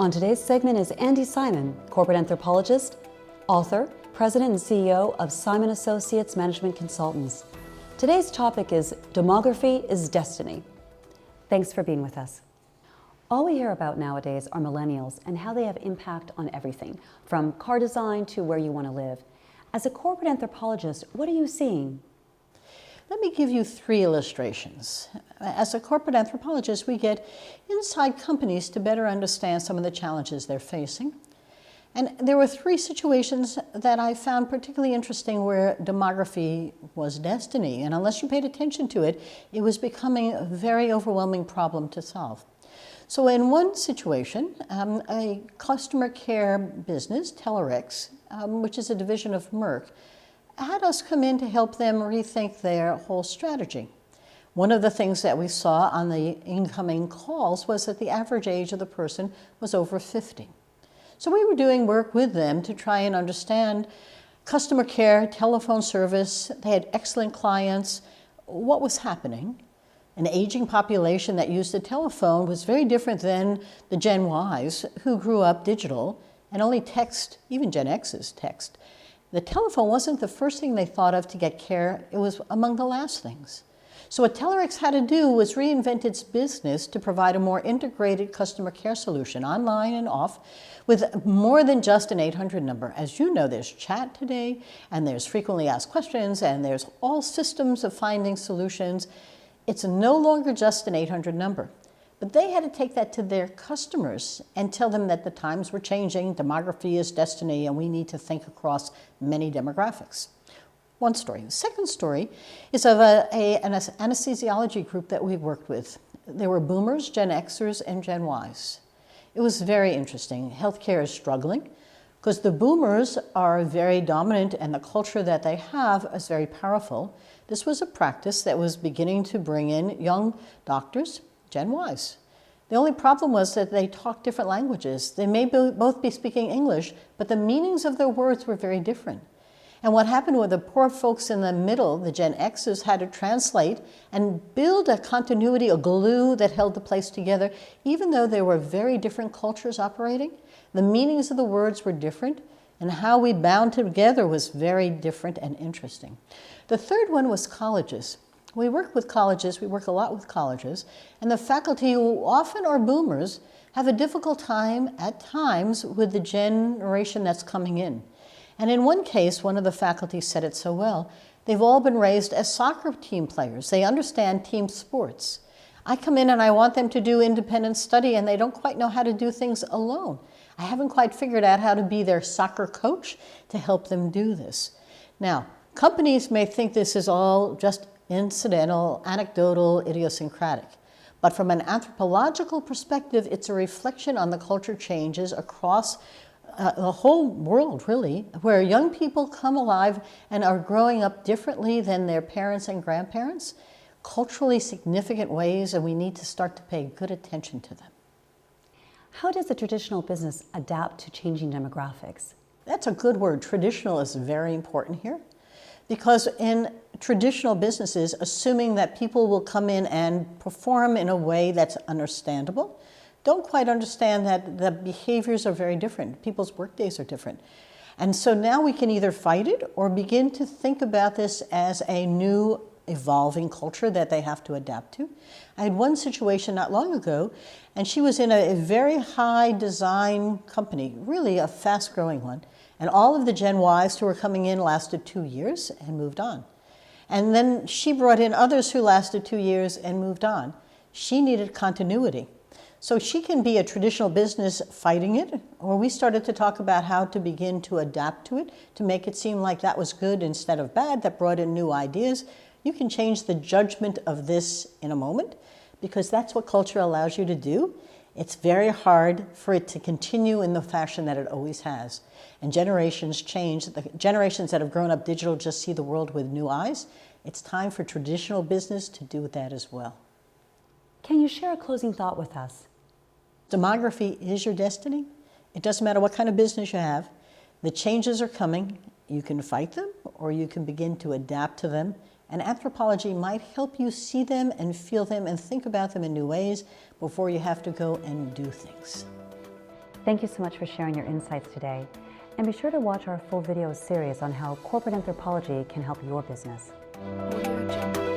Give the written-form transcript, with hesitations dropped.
On today's segment is Andy Simon, corporate anthropologist, author, president and CEO of Simon Associates Management Consultants. Today's topic is Demography is Destiny. Thanks for being with us. All we hear about nowadays are millennials and how they have impact on everything, from car design to where you want to live. As a corporate anthropologist, what are you seeing? Let me give you three illustrations. As a corporate anthropologist, we get inside companies to better understand some of the challenges they're facing. And there were three situations that I found particularly interesting where demography was destiny. And unless you paid attention to it, it was becoming a very overwhelming problem to solve. So in one situation, a customer care business, Telerex, which is a division of Merck, had us come in to help them rethink their whole strategy. One of the things that we saw on the incoming calls was that the average age of the person was over 50. So we were doing work with them to try and understand customer care, telephone service. They had excellent clients. What was happening? An aging population that used the telephone was very different than the Gen Ys who grew up digital and only text, even Gen X's text. The telephone wasn't the first thing they thought of to get care, it was among the last things. So what Telerex had to do was reinvent its business to provide a more integrated customer care solution, online and off, with more than just an 800 number. As you know, there's chat today, and there's frequently asked questions, and there's all systems of finding solutions. It's no longer just an 800 number. But they had to take that to their customers and tell them that the times were changing, demography is destiny, and we need to think across many demographics. One story. The second story is of an anesthesiology group that we worked with. There were boomers, Gen Xers, and Gen Ys. It was very interesting. Healthcare is struggling because the boomers are very dominant and the culture that they have is very powerful. This was a practice that was beginning to bring in young doctors, Gen Ys. The only problem was that they talked different languages. They may both be speaking English, but the meanings of their words were very different. And what happened with the poor folks in the middle, the Gen Xers, had to translate and build a continuity, a glue that held the place together. Even though there were very different cultures operating, the meanings of the words were different, and how we bound together was very different and interesting. The third one was colleges. We work with colleges, we work a lot with colleges, and the faculty, who often are boomers, have a difficult time at times with the generation that's coming in. And in one case, one of the faculty said it so well, they've all been raised as soccer team players. They understand team sports. I come in and I want them to do independent study and they don't quite know how to do things alone. I haven't quite figured out how to be their soccer coach to help them do this. Now, companies may think this is all just incidental, anecdotal, idiosyncratic. But from an anthropological perspective, it's a reflection on the culture changes across the whole world, really, where young people come alive and are growing up differently than their parents and grandparents, culturally significant ways, and we need to start to pay good attention to them. How does a traditional business adapt to changing demographics? That's a good word. Traditional is very important here. Because in traditional businesses, assuming that people will come in and perform in a way that's understandable, don't quite understand that the behaviors are very different. People's workdays are different. And so now we can either fight it or begin to think about this as a new evolving culture that they have to adapt to. I had one situation not long ago, and she was in a very high design company, really a fast growing one. And all of the Gen Ys who were coming in lasted 2 years and moved on. And then she brought in others who lasted 2 years and moved on. She needed continuity. So she can be a traditional business fighting it, or we started to talk about how to begin to adapt to it, to make it seem like that was good instead of bad, that brought in new ideas. You can change the judgment of this in a moment, because that's what culture allows you to do. It's very hard for it to continue in the fashion that it always has. And generations change. The generations that have grown up digital just see the world with new eyes. It's time for traditional business to do that as well. Can you share a closing thought with us? Demography is your destiny. It doesn't matter what kind of business you have. The changes are coming. You can fight them or you can begin to adapt to them. And anthropology might help you see them and feel them and think about them in new ways before you have to go and do things. Thank you so much for sharing your insights today. And be sure to watch our full video series on how corporate anthropology can help your business. Audio Jungle.